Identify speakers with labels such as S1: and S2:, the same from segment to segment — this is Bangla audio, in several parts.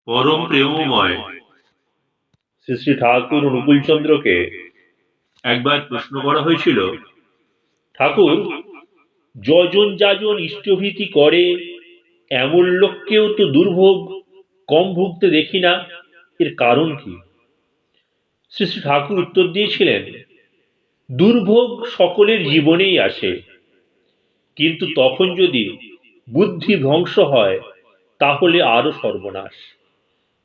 S1: পরম প্রেমময়
S2: শ্রী শ্রী ঠাকুর অনুকূলচন্দ্রকে
S1: একবার প্রশ্ন করা হয়েছিল,
S2: ঠাকুর, যজন যাজন ইষ্টভীতি করে এমন লোককেও তো দুর্ভোগ কম ভুগতে দেখি না, এর কারণ কি? শ্রী শ্রী ঠাকুর উত্তর দিয়েছিলেন, দুর্ভোগ সকলের জীবনেই আসে, কিন্তু তখন যদি বুদ্ধি ধ্বংস হয় তাহলে আরো সর্বনাশ।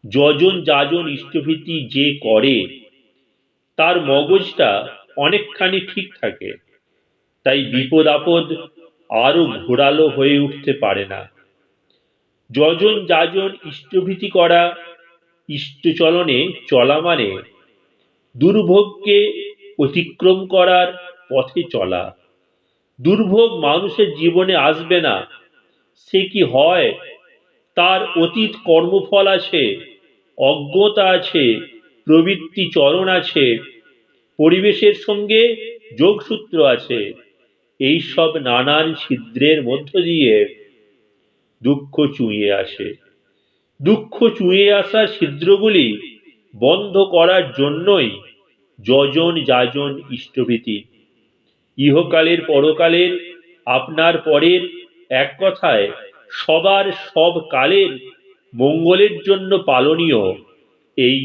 S2: যজন যাজন ইষ্টভীতি যে করে তার মগজটা অনেকখানি ঠিক থাকে, তাই বিপদ আপদ আরো ঘোরালো হয়ে উঠতে পারে না। যজন যাজন ইষ্টভীতি করা, ইষ্টচলনে চলা মানে দুর্ভোগকে অতিক্রম করার পথে চলা। দুর্ভোগ মানুষের জীবনে আসবে না সে কি হয়? তার অতীত কর্মফল আছে, অজ্ঞতা আছে, প্রবৃত্তি চরণ আছে, পরিবেশের সঙ্গে যোগসূত্র আছে। এই সব নানান ছিদ্রের মধ্য দিয়ে দুঃখ চুঁয়ে আসে। দুঃখ চুঁয়ে আসা ছিদ্রগুলি বন্ধ করার জন্যই যজন যাজন ইষ্টভীতি। ইহকালের পরকালের আপনার পরের, এক কথায় সবার সব কালের মঙ্গলের জন্য পালনীয় এই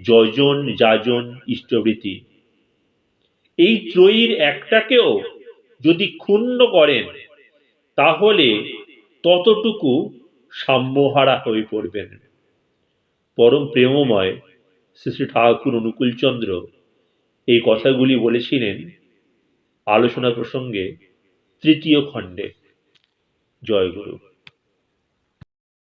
S2: যজন যাজন ইষ্টভীতি। এই ত্রয়ীর একটাকেও যদি ক্ষুণ্ণ করেন তাহলে ততটুকু সাম্যহারা হয়ে পড়বেন। পরম প্রেমময় শ্রী শ্রী ঠাকুর অনুকূলচন্দ্র এই কথাগুলি বলেছিলেন আলোচনা প্রসঙ্গে তৃতীয় খণ্ডে। জয় গুরু।